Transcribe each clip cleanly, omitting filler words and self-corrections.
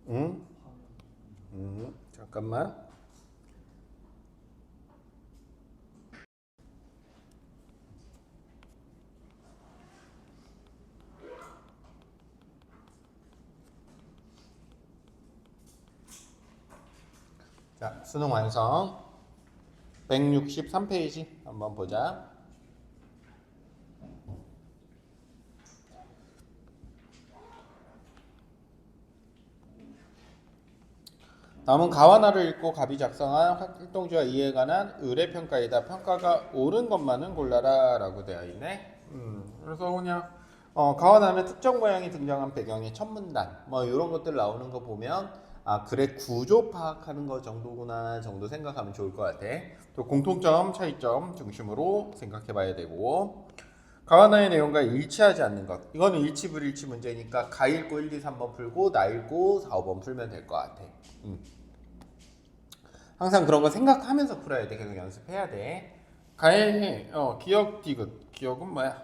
응? 잠깐만. 자, 수능 완성. 163페이지 한번 보자. 다음은 가와나를 읽고 갑이 작성한 활동주와 이해에 관한 의뢰평가이다. 평가가 옳은 것만은 골라라 라고 되어 있네. 그래서 그냥 가와나는 특정 모양이 등장한 배경의 첫 문단 뭐 이런 것들 나오는 거 보면 아 글의 구조 파악하는 거 정도구나 정도 생각하면 좋을 것 같아. 또 공통점, 차이점 중심으로 생각해 봐야 되고 가와나의 내용과 일치하지 않는 것 이거는 일치 불일치 문제니까 가 읽고 1, 2, 3번 풀고 나 읽고 4, 5번 풀면 될 것 같아. 항상 그런 거 생각하면서 풀어야 돼. 계속 연습해야 돼. 가의 기억 디귿. 기억은 뭐야?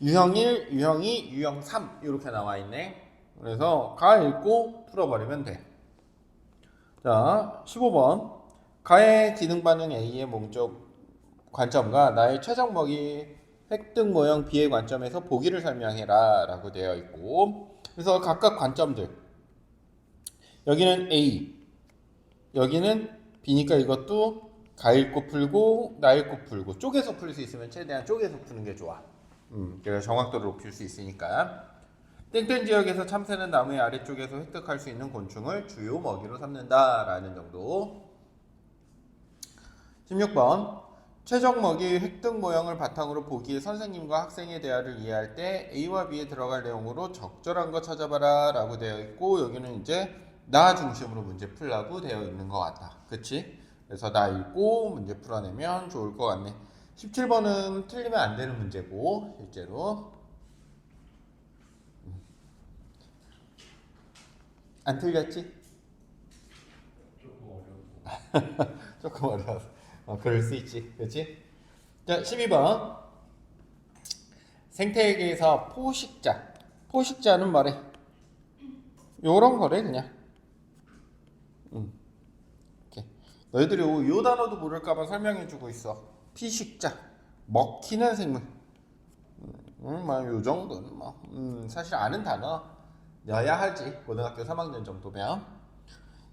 유형 1, 유형 2, 유형 3 이렇게 나와 있네. 그래서 가 읽고 풀어버리면 돼. 자, 15번. 가의 기능 반응 A의 목적 관점과 나의 최적 먹이 획득 모형 B의 관점에서 보기를 설명해라 라고 되어 있고 그래서 각각 관점들 여기는 A 여기는 B니까 이것도 가 읽고 풀고 나 읽고 풀고 쪼개서 풀 수 있으면 최대한 쪼개서 푸는 게 좋아. 그래서 정확도를 높일 수 있으니까. 땡땡 지역에서 참새는 나무의 아래쪽에서 획득할 수 있는 곤충을 주요 먹이로 삼는다라는 정도. 16번 최적 먹이 획득 모형을 바탕으로 보기에 선생님과 학생의 대화를 이해할 때 A와 B에 들어갈 내용으로 적절한 거 찾아봐라 라고 되어 있고 여기는 이제 나 중심으로 문제 풀라고 되어 있는 것 같다. 그치? 그래서 나 읽고 문제 풀어내면 좋을 것 같네. 17번은 틀리면 안 되는 문제고 실제로 안 틀렸지? 조금 어려워서 그럴 수 있지. 그치? 자 12번 생태계에서 포식자 포식자는 뭐래? 요런 거래 그냥. 이렇게. 너희들이 요 단어도 모를까봐 설명해주고 있어. 피식자 먹히는 생물. 뭐요 정도는 뭐 사실 아는 단어여야 하지. 고등학교 3학년 정도면.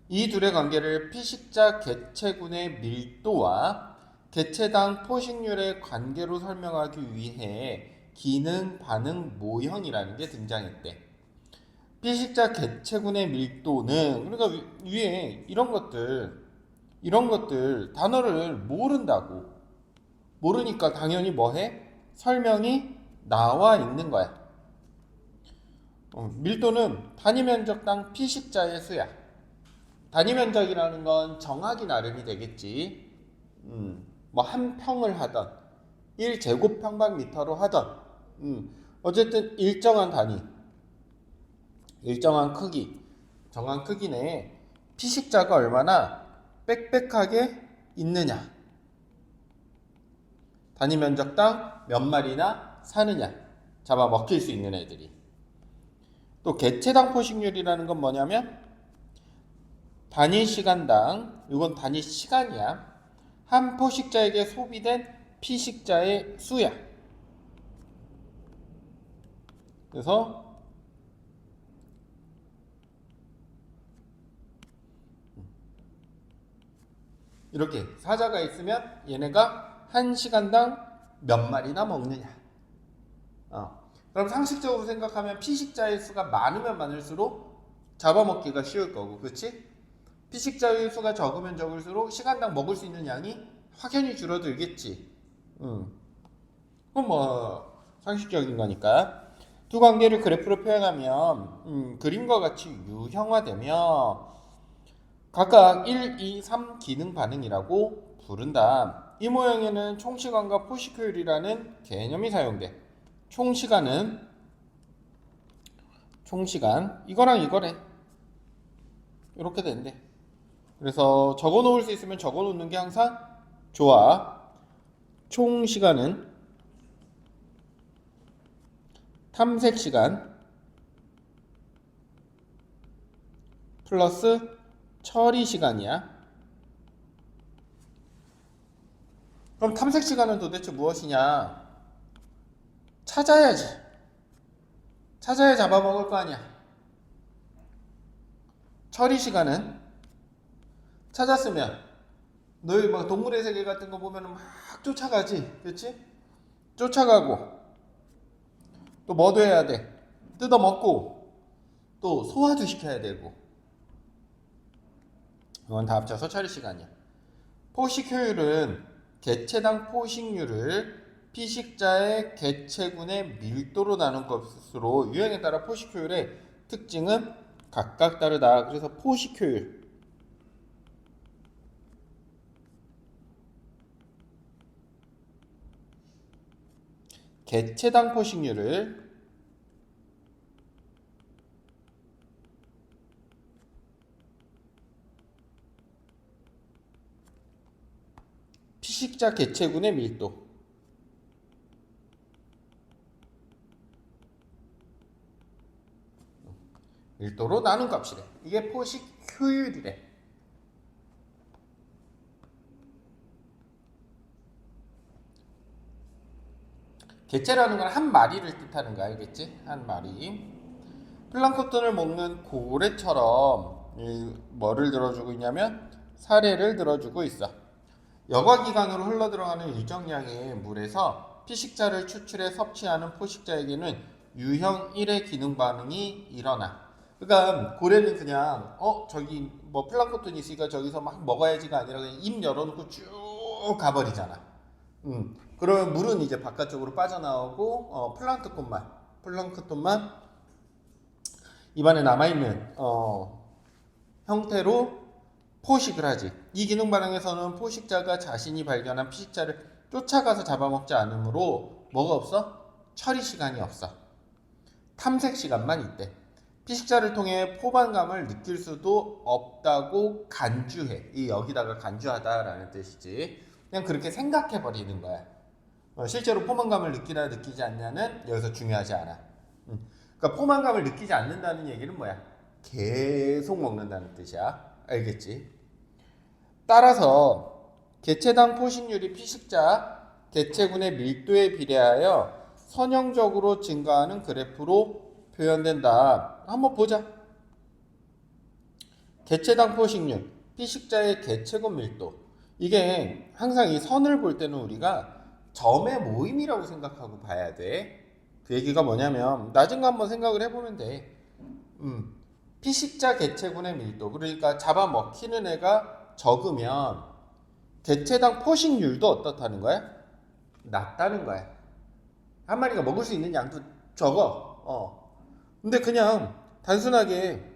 이 둘의 관계를 피식자 개체군의 밀도와 개체당 포식률의 관계로 설명하기 위해 기능 반응 모형이라는 게 등장했대. 피식자 개체군의 밀도는 그러니까 위에 이런 것들 단어를 모른다고 모르니까 당연히 뭐해? 설명이 나와 있는 거야. 밀도는 단위 면적당 피식자의 수야. 단위 면적이라는 건 정하기 나름이 되겠지. 뭐 한 평을 하던 1제곱평방미터로 하던 어쨌든 일정한 단위 일정한 크기, 정한 크기 내에 피식자가 얼마나 빽빽하게 있느냐, 단위 면적당 몇 마리나 사느냐, 잡아먹힐 수 있는 애들이. 또 개체당 포식률이라는 건 뭐냐면 단위 시간당, 이건 단위 시간이야. 한 포식자에게 소비된 피식자의 수야. 그래서 이렇게 사자가 있으면 얘네가 한 시간당 몇 마리나 먹느냐. 그럼 상식적으로 생각하면 피식자의 수가 많으면 많을수록 잡아먹기가 쉬울 거고, 그렇지? 피식자의 수가 적으면 적을수록 시간당 먹을 수 있는 양이 확연히 줄어들겠지. 그건 뭐 상식적인 거니까. 두 관계를 그래프로 표현하면 그림과 같이 유형화되며 각각 1, 2, 3 기능 반응이라고 부른다. 이 모형에는 총시간과 포식효율이라는 개념이 사용돼. 총시간은 총시간 이거랑 이거래. 이렇게 된대. 그래서 적어 놓을 수 있으면 적어 놓는 게 항상 좋아. 총시간은 탐색시간 플러스 처리 시간이야. 그럼 탐색 시간은 도대체 무엇이냐? 찾아야지. 찾아야 잡아먹을 거 아니야. 처리 시간은 찾았으면 너희 막 동물의 세계 같은 거 보면은 막 쫓아가지, 그렇지? 쫓아가고 또 뭐도 해야 돼? 뜯어 먹고 또 소화도 시켜야 되고. 이건 다 합쳐서 처리 시간이야. 포식 효율은 개체당 포식률을 피식자의 개체군의 밀도로 나눈 것으로 유형에 따라 포식 효율의 특징은 각각 다르다. 그래서 포식 효율. 개체당 포식률을 피식자 개체군의 밀도로 나눈 값이래. 이게 포식 효율이래. 개체라는 건 한 마리를 뜻하는 거 알겠지? 한 마리. 플랑크톤을 먹는 고래처럼 뭐를 들어주고 있냐면 사례를 들어주고 있어. 여과기관으로 흘러들어가는 일정량의 물에서 피식자를 추출해 섭취하는 포식자에게는 유형 1의 기능 반응이 일어나. 그러니까 고래는 그냥 저기 뭐 플랑크톤이 있으니까 저기서 막 먹어야지가 아니라 그냥 입 열어놓고 쭉 가버리잖아. 그러면 물은 이제 바깥쪽으로 빠져나오고 플랑크톤만 입안에 남아있는 형태로 포식을 하지. 이 기능 반응에서는 포식자가 자신이 발견한 피식자를 쫓아가서 잡아먹지 않으므로 뭐가 없어? 처리 시간이 없어. 탐색 시간만 있대. 피식자를 통해 포만감을 느낄 수도 없다고 간주해. 이 여기다가 간주하다라는 뜻이지. 그냥 그렇게 생각해 버리는 거야. 실제로 포만감을 느끼나 느끼지 않냐는 여기서 중요하지 않아. 그러니까 포만감을 느끼지 않는다는 얘기는 뭐야? 계속 먹는다는 뜻이야. 알겠지? 따라서 개체당 포식률이 피식자 개체군의 밀도에 비례하여 선형적으로 증가하는 그래프로 표현된다. 한번 보자. 개체당 포식률, 피식자의 개체군 밀도. 이게 항상 이 선을 볼 때는 우리가 점의 모임이라고 생각하고 봐야 돼. 그 얘기가 뭐냐면 나중에 한번 생각을 해보면 돼. 피식자 개체군의 밀도, 그러니까 잡아먹히는 애가 적으면 개체당 포식률도 어떻다는 거야? 낮다는 거야. 한 마리가 먹을 수 있는 양도 적어. 근데 그냥 단순하게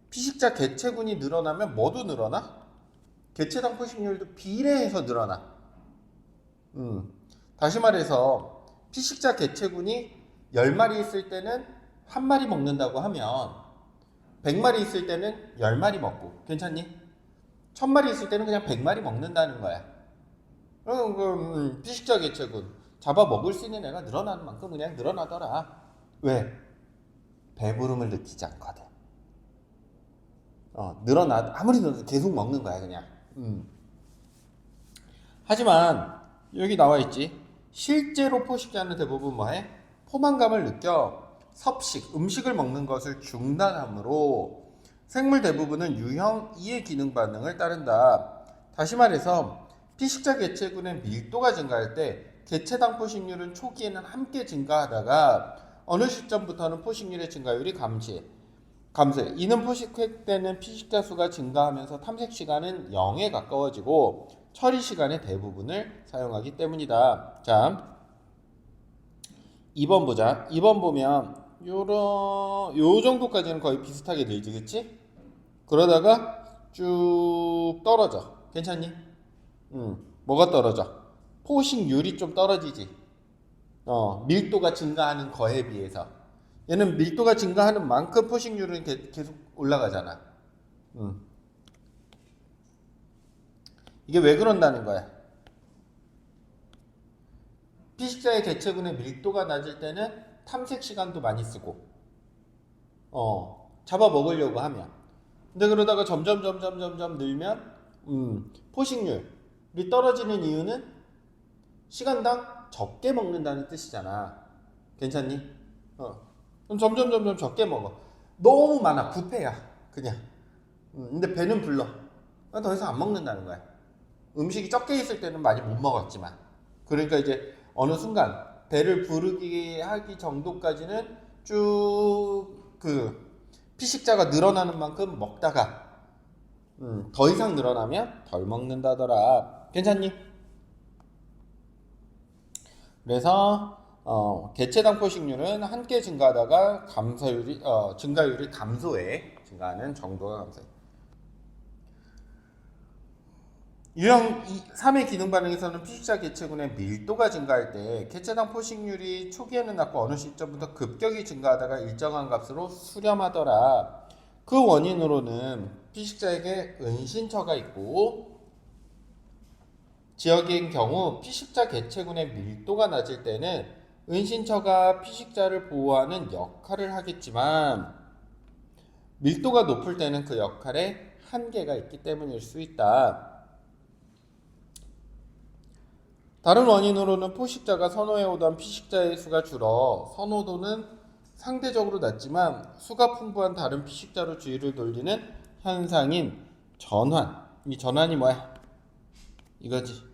피식자 개체군이 늘어나면 뭐도 늘어나? 개체당 포식률도 비례해서 늘어나. 다시 말해서 피식자 개체군이 10마리 있을 때는 한 마리 먹는다고 하면 100마리 있을 때는 10마리 먹고, 괜찮니? 1000마리 있을 때는 그냥 100마리 먹는다는 거야. 그럼 피식자 개체군 잡아먹을 수 있는 애가 늘어나는 만큼 그냥 늘어나더라. 왜? 배부름을 느끼지 않거든. 아무리 늘어도 계속 먹는 거야 그냥. 하지만 여기 나와 있지. 실제로 포식자는 대부분 뭐해? 포만감을 느껴 섭식, 음식을 먹는 것을 중단하므로 생물 대부분은 유형 2의 기능 반응을 따른다. 다시 말해서 피식자 개체군의 밀도가 증가할 때 개체당 포식률은 초기에는 함께 증가하다가 어느 시점부터는 포식률의 증가율이 감소해. 이는 포식되는 피식자 수가 증가하면서 탐색 시간은 0에 가까워지고 처리 시간의 대부분을 사용하기 때문이다. 자, 2번 보자. 2번 보면 요 정도까지는 거의 비슷하게 늘지, 그치? 그러다가 쭉 떨어져. 괜찮니? 뭐가 떨어져? 포식률이 좀 떨어지지. 밀도가 증가하는 거에 비해서. 얘는 밀도가 증가하는 만큼 포식률은 계속 올라가잖아. 이게 왜 그런다는 거야? 피식자의 개체군의 밀도가 낮을 때는 탐색 시간도 많이 쓰고 잡아먹으려고 하면. 근데 그러다가 점점 늘면 포식률이 떨어지는 이유는 시간당 적게 먹는다는 뜻이잖아. 괜찮니? 그럼 점점 적게 먹어. 너무 많아. 뷔페야. 그냥. 근데 배는 불러. 더 이상 안 먹는다는 거야. 음식이 적게 있을 때는 많이 못 먹었지만. 그러니까 이제 어느 순간 배를 부르게 하기 정도까지는 쭉 그 피식자가 늘어나는 만큼 먹다가 더 이상 늘어나면 덜 먹는다더라. 괜찮니? 그래서 개체당 포식률은 함께 증가하다가 증가율이 감소해. 증가하는 정도가 감소해. 유형 3의 기능 반응에서는 피식자 개체군의 밀도가 증가할 때 개체당 포식률이 초기에는 낮고 어느 시점부터 급격히 증가하다가 일정한 값으로 수렴하더라. 그 원인으로는 피식자에게 은신처가 있고 지역인 경우 피식자 개체군의 밀도가 낮을 때는 은신처가 피식자를 보호하는 역할을 하겠지만 밀도가 높을 때는 그 역할에 한계가 있기 때문일 수 있다. 다른 원인으로는 포식자가 선호해오던 피식자의 수가 줄어 선호도는 상대적으로 낮지만 수가 풍부한 다른 피식자로 주의를 돌리는 현상인 전환. 이 전환이 뭐야? 이거지.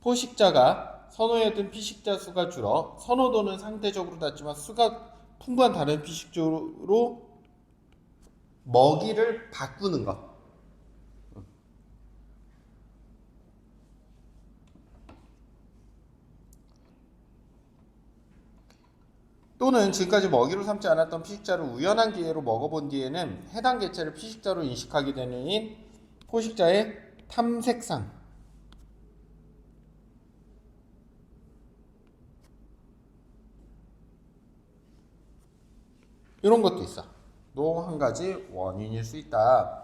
포식자가 선호해오던 피식자 수가 줄어 선호도는 상대적으로 낮지만 수가 풍부한 다른 피식자로 먹이를 바꾸는 것. 또는 지금까지 먹이로 삼지 않았던 피식자를 우연한 기회로 먹어본 뒤에는 해당 개체를 피식자로 인식하게 되는 포식자의 탐색상. 이런 것도 있어. 또 한 가지 원인일 수 있다.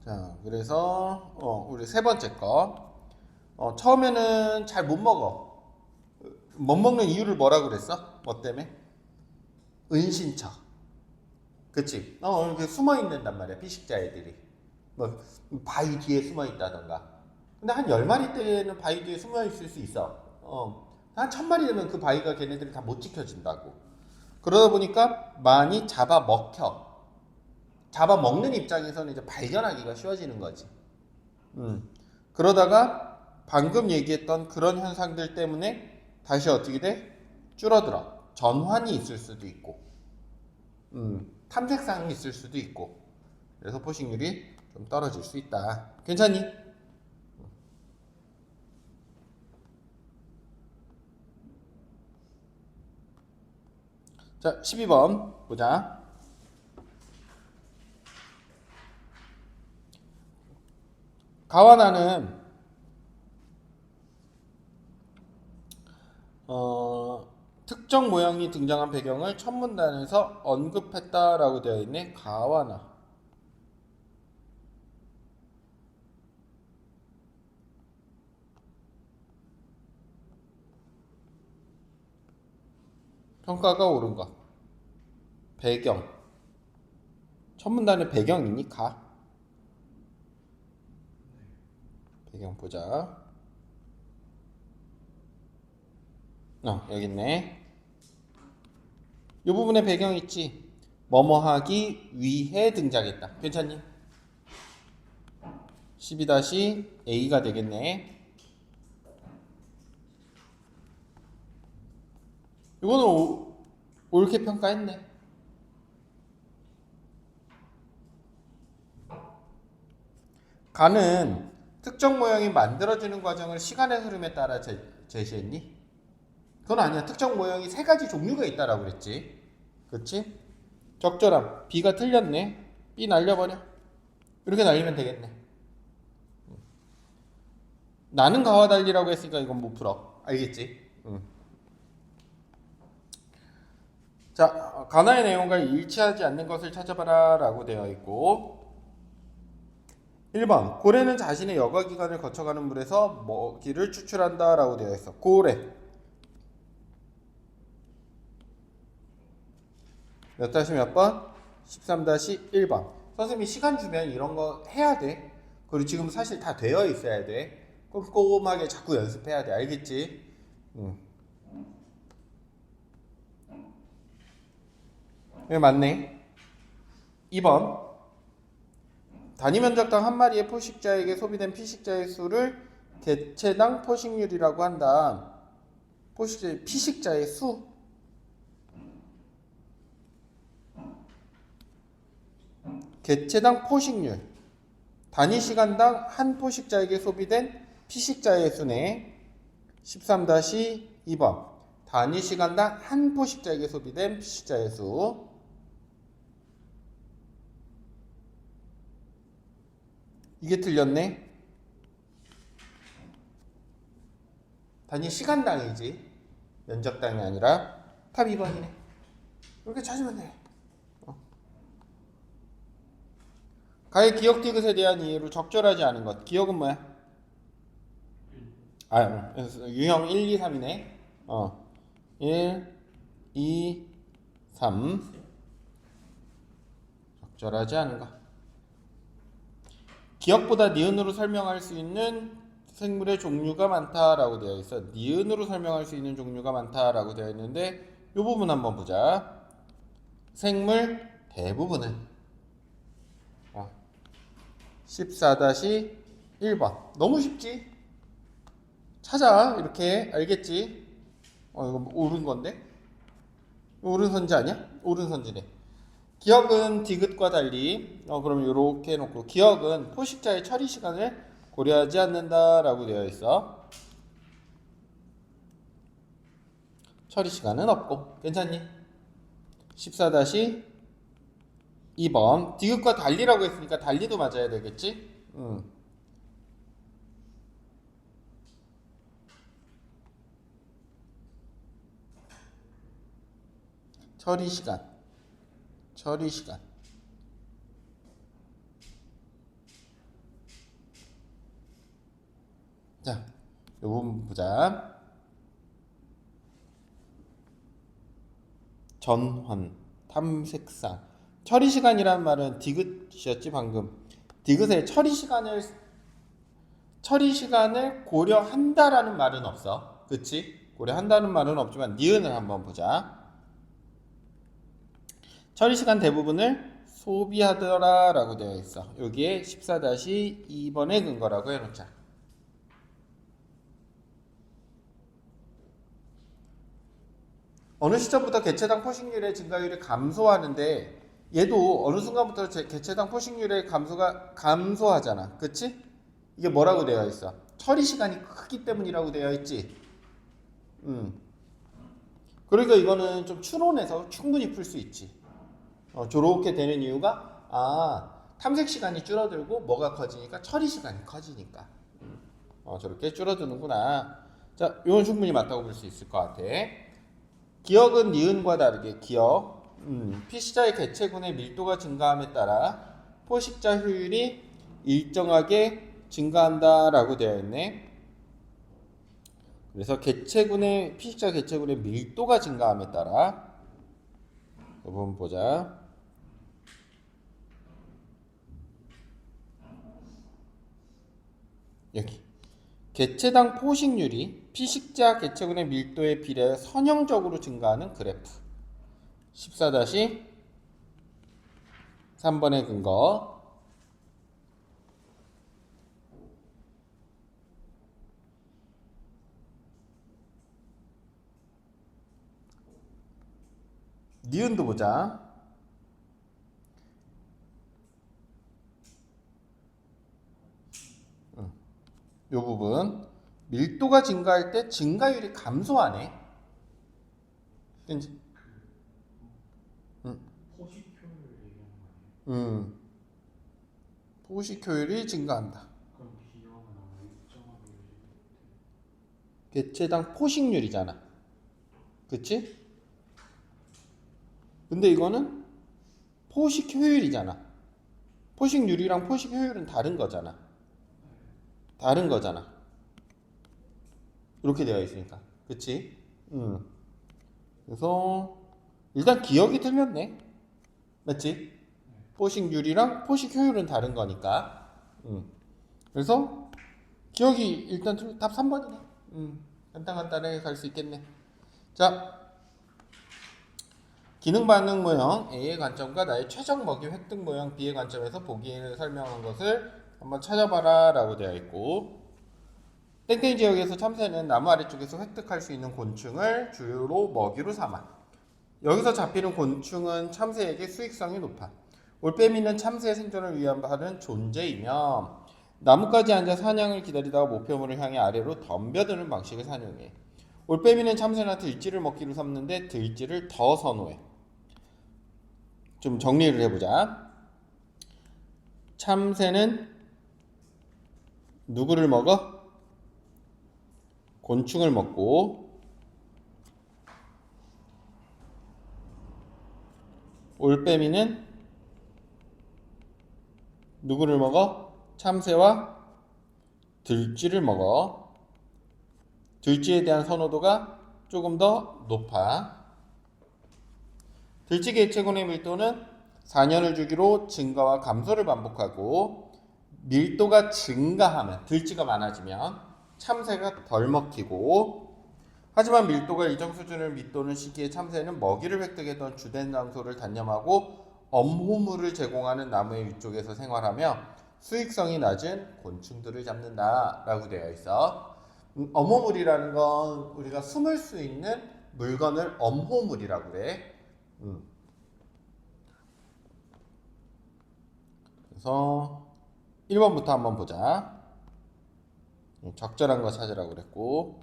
자, 그래서 우리 세 번째 거. 처음에는 잘 못 먹어. 못 먹는 이유를 뭐라고 그랬어? 뭐 때문에? 은신처. 그치? 이렇게 숨어 있는단 말이야, 피식자 애들이. 뭐 바위 뒤에 숨어 있다던가. 근데 한 10마리 때는 바위 뒤에 숨어 있을 수 있어. 한 1000마리 되면 그 바위가 걔네들이 다 못 지켜진다고. 그러다 보니까 많이 잡아먹혀. 잡아먹는 입장에서는 이제 발견하기가 쉬워지는 거지. 그러다가 방금 얘기했던 그런 현상들 때문에 다시 어떻게 돼? 줄어들어. 전환이 있을 수도 있고, 탐색상이 있을 수도 있고, 그래서 포식률이 좀 떨어질 수 있다. 괜찮니? 자, 12번 보자. 가와나는 특정 모양이 등장한 배경을 첫 문단에서 언급했다라고 되어 있네. 가와나. 평가가 옳은 것. 배경. 첫 문단의 배경이니 가. 배경 보자. 여기 있네. 이 부분에 배경 있지. 뭐뭐 하기 위해 등장했다. 괜찮니? 12-A가 되겠네. 이거는 옳게 평가했네. 가는 특정 모양이 만들어지는 과정을 시간의 흐름에 따라 제시했니? 그건 아니야. 특정 모양이 세 가지 종류가 있다라고 그랬지. 그렇지? 적절함. B가 틀렸네. B 날려버려. 이렇게 날리면 되겠네. 나는 가와 달리라고 했으니까 이건 못 풀어. 알겠지? 자, 가나의 내용과 일치하지 않는 것을 찾아봐라 라고 되어 있고, 1번 고래는 자신의 여가 기간을 거쳐가는 물에서 먹이를 추출한다 라고 되어 있어. 고래 몇 다시 몇 번? 13-1번. 선생님이 시간 주면 이런 거 해야 돼. 그리고 지금 사실 다 되어 있어야 돼. 꼼꼼하게 자꾸 연습해야 돼. 알겠지? 네, 맞네. 2번 단위 면적당 한 마리의 포식자에게 소비된 피식자의 수를 개체당 포식률이라고 한다. 피식자의 수. 개체당 포식률. 단위 시간당 한 포식자에게 소비된 피식자의 수네. 13-2번. 단위 시간당 한 포식자에게 소비된 피식자의 수. 이게 틀렸네. 단위 시간당이지. 면적당이 아니라. 답 2번이네. 이렇게 찾으면 돼. 가의 기억 디귿에 대한 이해로 적절하지 않은 것. 기억은 뭐야? 유형 1, 2, 3이네. 1, 2, 3. 적절하지 않은 것. 기억보다 니은으로 설명할 수 있는 생물의 종류가 많다라고 되어 있어. 니은으로 설명할 수 있는 종류가 많다라고 되어 있는데 이 부분 한번 보자. 생물 대부분은 14-1번. 너무 쉽지? 찾아. 이렇게 알겠지? 이거 옳은 건데? 옳은 선지 아니야? 옳은 선지네. 기억은 디귿과 달리 그럼 이렇게 해놓고 기억은 포식자의 처리 시간을 고려하지 않는다라고 되어 있어. 처리 시간은 없고 괜찮니? 14-2번 디귿과 달리라고 했으니까 달리도 맞아야 되겠지? 처리 시간 자, 요 부분 보자. 전환, 탐색상. 처리 시간이란 말은 디귿이었지 방금. 디귿에 처리 시간을 고려한다라는 말은 없어. 그치? 고려한다는 말은 없지만 니은을 한번 보자. 처리 시간 대부분을 소비하더라 라고 되어 있어. 여기에 14-2번의 근거라고 해놓자. 어느 시점부터 개체당 포식률의 증가율이 감소하는데 얘도 어느 순간부터 개체당 포식률의 감소가 감소하잖아. 그치? 이게 뭐라고 되어 있어? 처리 시간이 크기 때문이라고 되어 있지. 그러니까 이거는 좀 추론해서 충분히 풀 수 있지. 저렇게 되는 이유가 탐색 시간이 줄어들고 뭐가 커지니까 처리 시간이 커지니까 저렇게 줄어드는구나. 자, 이건 충분히 맞다고 볼 수 있을 것 같아. 기억은 니은과 다르게 기억 피식자의 개체군의 밀도가 증가함에 따라 포식자 효율이 일정하게 증가한다라고 되어 있네. 그래서 피식자 개체군의 밀도가 증가함에 따라 이 부분 보자. 여기 개체당 포식률이 피식자 개체군의 밀도에 비례해 선형적으로 증가하는 그래프. 14-3번의 근거. 니은도 보자. 이 부분 밀도가 증가할 때 증가율이 감소하네. 그치? 포식 효율이 증가한다. 개체당 포식률이잖아. 그치? 근데 이거는 포식 효율이잖아. 포식률이랑 포식 효율은 다른 거잖아. 다른 거잖아. 이렇게 되어 있으니까. 그치? 그래서 일단 기억이 틀렸네. 맞지? 포식률이랑 포식 효율은 다른 거니까. 그래서 기억이 일단 답 3번이네. 간단간단하게 갈 수 있겠네. 자, 기능 반응 모형 A의 관점과 나의 최적 먹이 획득 모형 B의 관점에서 보기를 설명한 것을 한번 찾아봐라 라고 되어 있고, 땡땡이 지역에서 참새는 나무 아래쪽에서 획득할 수 있는 곤충을 주로 먹이로 삼아. 여기서 잡히는 곤충은 참새에게 수익성이 높아. 올빼미는 참새의 생존을 위한 존재이며 나뭇가지에 앉아 사냥을 기다리다가 목표물을 향해 아래로 덤벼드는 방식을 사용해. 올빼미는 참새나 들쥐를 먹기로 삼는데 들쥐를 더 선호해. 좀 정리를 해보자. 참새는 누구를 먹어? 곤충을 먹고, 올빼미는 누구를 먹어? 참새와 들쥐를 먹어. 들쥐에 대한 선호도가 조금 더 높아. 들쥐 개체군의 밀도는 4년을 주기로 증가와 감소를 반복하고, 밀도가 증가하면, 들쥐가 많아지면 참새가 덜 먹히고, 하지만 밀도가 일정 수준을 밑도는 시기에 참새는 먹이를 획득했던 주된 장소를 단념하고 엄호물을 제공하는 나무의 위쪽에서 생활하며 수익성이 낮은 곤충들을 잡는다 라고 되어 있어. 엄호물이라는 건 우리가 숨을 수 있는 물건을 엄호물이라고 그래. 그래서 1번부터 한번 보자. 적절한 거 찾으라고 그랬고,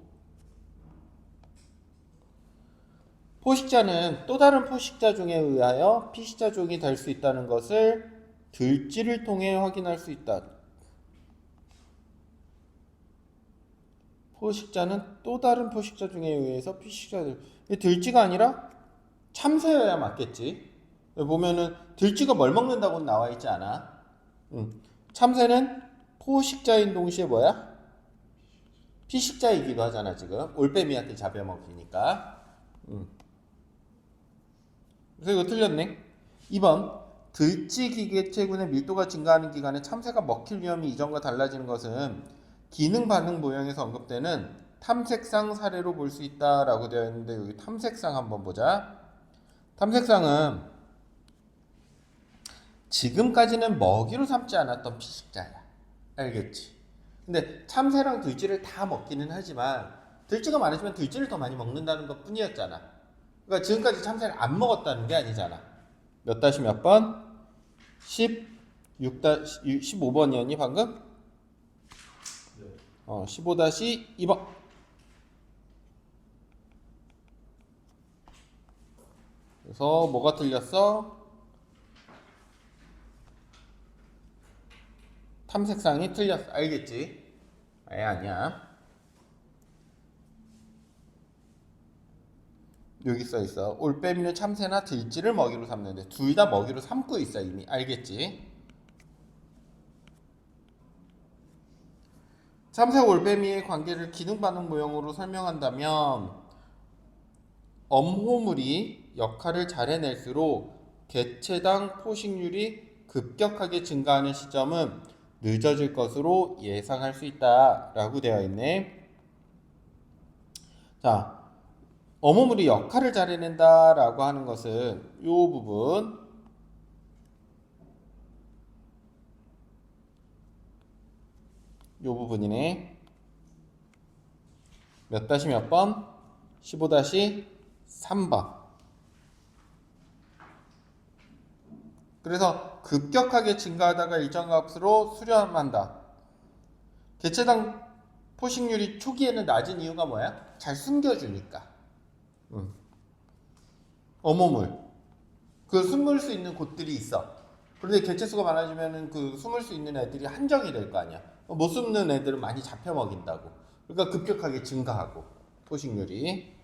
포식자는 또 다른 포식자 종에 의하여 피식자 종이 될 수 있다는 것을 들쥐를 통해 확인할 수 있다. 포식자는 또 다른 포식자 종에 의해서 피식자들, 들쥐가 아니라 참새여야 맞겠지. 보면은 들쥐가 뭘 먹는다고는 나와 있지 않아. 참새는 포식자인 동시에 뭐야? 피식자이기도 하잖아. 지금 올빼미한테 잡아먹히니까. 그래서 이거 틀렸네. 2번 들쥐 기계체군의 밀도가 증가하는 기간에 참새가 먹힐 위험이 이전과 달라지는 것은 기능 반응 모형에서 언급되는 탐색상 사례로 볼 수 있다라고 되어 있는데, 여기 탐색상 한번 보자. 탐색상은 지금까지는 먹이로 삼지 않았던 피식자야. 알겠지? 근데 참새랑 들쥐를 다 먹기는 하지만 들쥐가 많으면 들쥐를 더 많이 먹는다는 것 뿐이었잖아. 그러니까 지금까지 참새를 안 먹었다는 게 아니잖아. 몇 다시 몇 번? 15번이었니 방금? 15-2번. 그래서 뭐가 틀렸어? 탐색상이 틀렸어. 알겠지? 아니야. 여기 써 있어. 올빼미는 참새나 들쥐를 먹이로 삼는데 둘 다 먹이로 삼고 있어 이미. 알겠지? 참새와 올빼미의 관계를 기능 반응 모형으로 설명한다면 엄호물이 역할을 잘 해낼수록 개체당 포식률이 급격하게 증가하는 시점은 늦어질 것으로 예상할 수 있다라고 되어 있네. 자, 엄호물이 역할을 잘 해낸다라고 하는 것은 이 부분, 이 부분이네. 몇 다시 몇 번? 15-3번. 그래서 급격하게 증가하다가 일정 값으로 수렴한다. 개체당 포식률이 초기에는 낮은 이유가 뭐야? 잘 숨겨주니까. 어머물. 그 숨을 수 있는 곳들이 있어. 그런데 개체수가 많아지면 그 숨을 수 있는 애들이 한정이 될 거 아니야. 못 숨는 애들은 많이 잡혀 먹인다고. 그러니까 급격하게 증가하고 포식률이.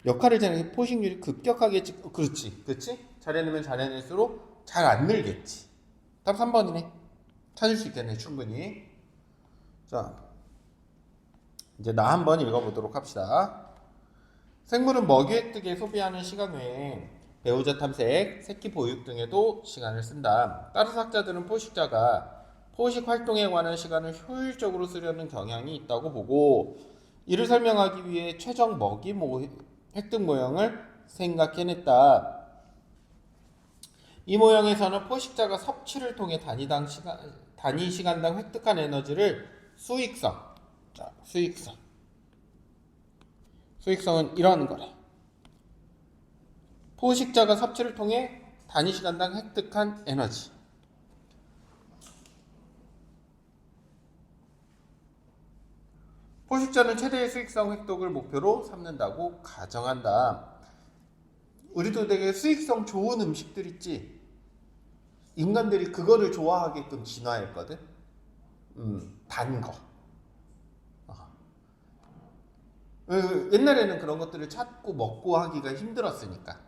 역할을 잘해서 포식률이 급격하게 그렇지. 잘해내면 잘해낼수록 잘 안 늘겠지. 답 3번이네. 찾을 수 있겠네, 충분히. 자, 이제 나 한번 읽어보도록 합시다. 생물은 먹이 획득에 소비하는 시간 외에 배우자 탐색, 새끼 보육 등에도 시간을 쓴다. 따라서 학자들은 포식자가 포식 활동에 관한 시간을 효율적으로 쓰려는 경향이 있다고 보고, 이를 설명하기 위해 최적 먹이 획득 모형을 생각해냈다. 이 모형에서는 포식자가 섭취를 통해 단위 시간당 획득한 에너지를 수익성, 자, 수익성은 이러한 거래. 포식자가 섭취를 통해 단위 시간당 획득한 에너지. 포식자는 최대의 수익성 획득을 목표로 삼는다고 가정한다. 우리도 되게 수익성 좋은 음식들 있지. 인간들이 그거를 좋아하게끔 진화했거든. 단 거. 옛날에는 그런 것들을 찾고 먹고 하기가 힘들었으니까.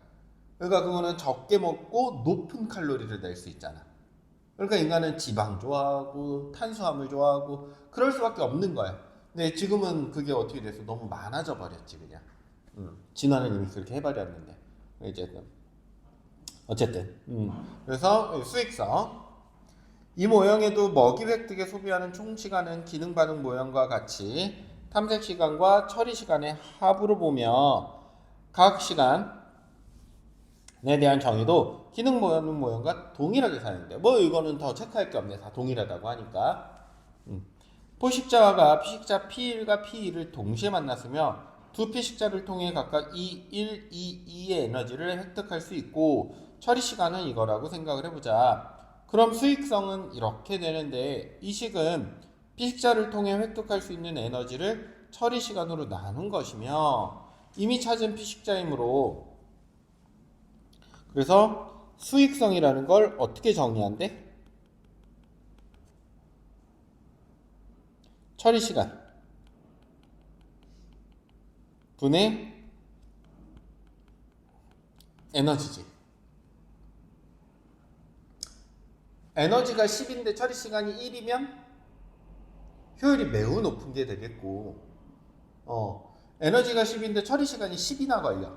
그러니까 그거는 적게 먹고 높은 칼로리를 낼 수 있잖아. 그러니까 인간은 지방 좋아하고 탄수화물 좋아하고 그럴 수밖에 없는 거야. 근데 지금은 그게 어떻게 돼서 너무 많아져 버렸지 그냥. 진화는 이미 그렇게 해버렸는데 어쨌든 그래서 수익성. 이 모형에도 먹이 획득에 소비하는 총 시간은 기능 반응 모형과 같이 탐색 시간과 처리 시간의 합으로 보며 각 시간에 대한 정의도 기능 반응 모형과 동일하게 사용돼. 뭐 이거는 더 체크할 게 없네. 다 동일하다고 하니까. 포식자가 피식자 P1과 P2를 동시에 만났으며 두 피식자를 통해 각각 E1, E2의 에너지를 획득할 수 있고 처리 시간은 이거라고 생각을 해보자. 그럼 수익성은 이렇게 되는데 이 식은 피식자를 통해 획득할 수 있는 에너지를 처리 시간으로 나눈 것이며 이미 찾은 피식자이므로 그래서 수익성이라는 걸 어떻게 정의한대? 처리 시간 분의 에너지지. 에너지가 10인데 처리 시간이 1이면 효율이 매우 높은 게 되겠고, 에너지가 10인데 처리 시간이 10이나 걸려.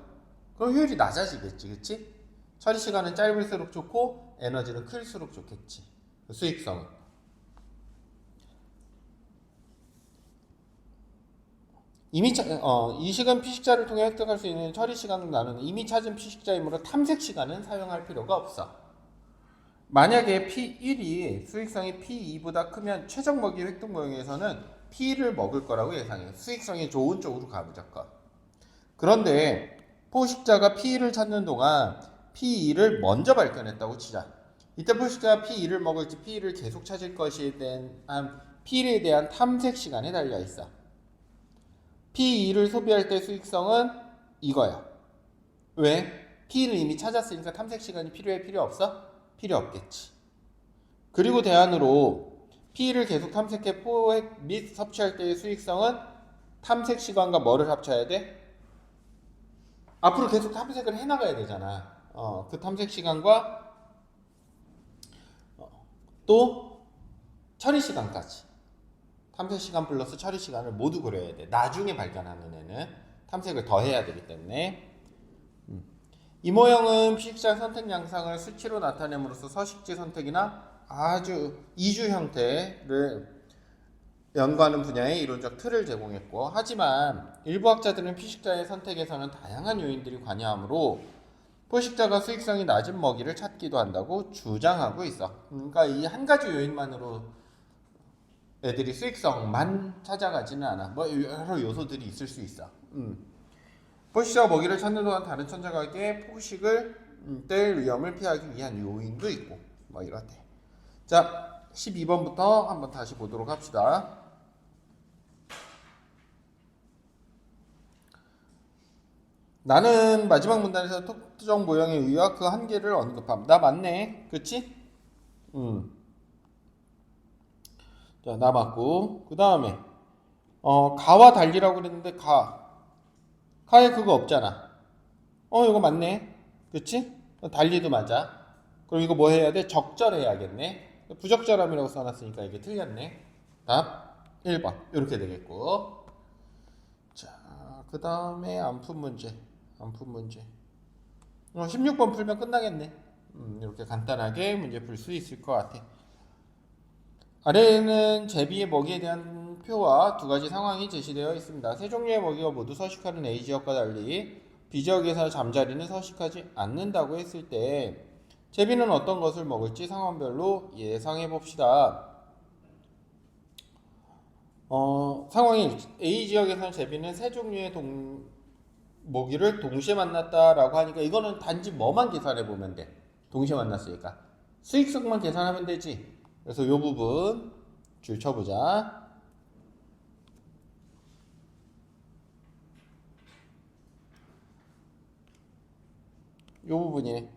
그럼 효율이 낮아지겠지, 그치? 처리 시간은 짧을수록 좋고 에너지는 클수록 좋겠지. 수익성은. 이 시간 피식자를 통해 획득할 수 있는 처리 시간을 나누는 이미 찾은 피식자이므로 탐색 시간은 사용할 필요가 없어. 만약에 P1이 수익성이 P2보다 크면 최적 먹이 획득 모형에서는 P1을 먹을 거라고 예상해. 수익성이 좋은 쪽으로 가 무조건. 그런데 포식자가 P1을 찾는 동안 P2를 먼저 발견했다고 치자. 이때 포식자가 P2를 먹을지 P1을 계속 찾을 것에 대한 P1에 대한 탐색 시간에 달려 있어. P2를 소비할 때 수익성은 이거야. 왜? P를 이미 찾았으니까 탐색 시간이 필요해? 필요 없어? 필요 없겠지. 그리고 대안으로 P를 계속 탐색해 포획 및 섭취할 때의 수익성은 탐색 시간과 뭐를 합쳐야 돼? 앞으로 계속 탐색을 해나가야 되잖아. 그 탐색 시간과 또 처리 시간까지. 탐색 시간 플러스 처리 시간을 모두 그려야 돼. 나중에 발견하는 애는 탐색을 더 해야 되기 때문에. 이 모형은 피식자 선택 양상을 수치로 나타냄으로써 서식지 선택이나 아주 이주 형태를 연구하는 분야의 이론적 틀을 제공했고, 하지만 일부 학자들은 피식자의 선택에서는 다양한 요인들이 관여하므로 포식자가 수익성이 낮은 먹이를 찾기도 한다고 주장하고 있어. 그러니까 이 한 가지 요인만으로 애들이 수익성만 찾아가지는 않아. 뭐 여러 요소들이 있을 수 있어. 포식자가 먹이를 찾는 동안 다른 천적에게 포식을 뗄 위험을 피하기 위한 요인도 있고 뭐 이렇대. 자, 12번부터 한번 다시 보도록 합시다. 나는 마지막 문단에서 특정 모형의 의의와 그 한계를 언급함. 나 맞네. 그치? 자, 나 맞고. 그 다음에 가와 달리라고 그랬는데 가에 그거 없잖아. 이거 맞네. 그치? 달리도 맞아. 그럼 이거 뭐 해야 돼? 적절해야겠네. 부적절함이라고 써놨으니까 이게 틀렸네. 답 1번 이렇게 되겠고. 자, 그 다음에 안푼 문제. 16번 풀면 끝나겠네. 이렇게 간단하게 문제 풀 수 있을 것 같아. 아래에는 제비의 먹이에 대한 표와 두 가지 상황이 제시되어 있습니다. 세 종류의 먹이가 모두 서식하는 A 지역과 달리 B 지역에서 잠자리는 서식하지 않는다고 했을 때 제비는 어떤 것을 먹을지 상황별로 예상해 봅시다. 상황이 A 지역에서는 제비는 세 종류의 먹이를 동시에 만났다라고 하니까 이거는 단지 뭐만 계산해 보면 돼. 동시에 만났으니까 수익성만 계산하면 되지. 그래서 이 부분 줄 쳐보자. 이 부분이네.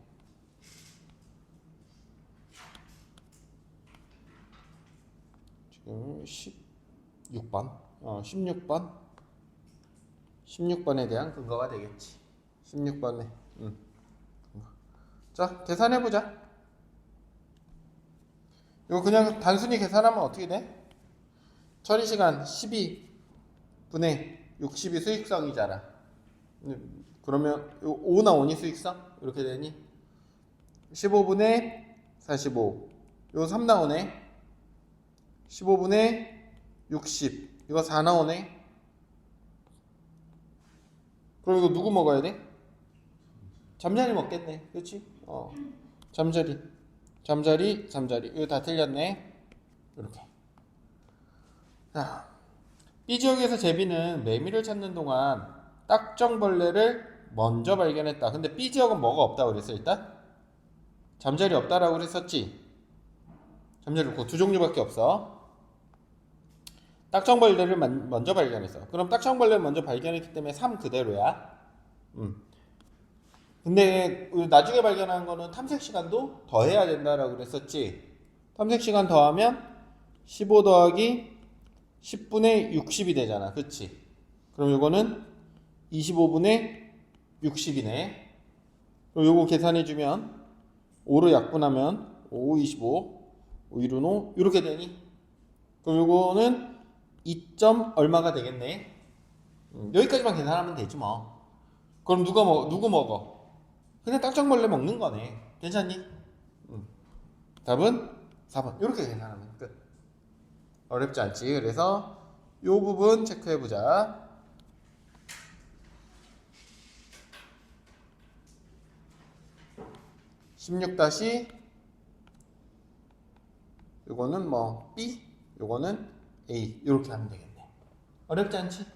지금 16번 16번에 대한 근거가 되겠지. 16번에 자, 계산해보자. 이거 그냥 단순히 계산하면 어떻게 돼? 처리시간 12분의 60이 수익성이잖아. 그러면 5 나오니 수익성? 이렇게 되니? 15분의 45 이거 3 나오네. 15분의 60 이거 4 나오네. 그럼 이거 누구 먹어야 돼? 잠자리 먹겠네. 그렇지? 잠자리 이거 다 틀렸네. 이렇게. 자, B 지역에서 제비는 매미를 찾는 동안 딱정벌레를 먼저 발견했다. 근데 B 지역은 뭐가 없다고 그랬어? 일단 잠자리 없다라고 그랬었지. 잠자리 없고 두 종류밖에 없어. 딱정벌레를 먼저 발견했어. 그럼 딱정벌레를 먼저 발견했기 때문에 3 그대로야. 근데 나중에 발견한 거는 탐색 시간도 더 해야 된다라고 그랬었지. 탐색 시간 더하면 15 더하기 10분의 60이 되잖아. 그치? 그럼 요거는 25분의 60이네. 그럼 요거 계산해주면 5로 약분하면 5, 25, 5, 1은 5 이렇게 되니? 그럼 요거는 2점 얼마가 되겠네. 여기까지만 계산하면 되지 뭐. 그럼 누구 먹어? 그냥 딱정벌레 먹는 거네. 괜찮니? 답은 4번. 이렇게 계산하면 끝. 어렵지 않지. 그래서 이 부분 체크해보자. 16 다시 요거는 뭐 B, 요거는 A 이렇게 하면 되겠네. 어렵지 않지?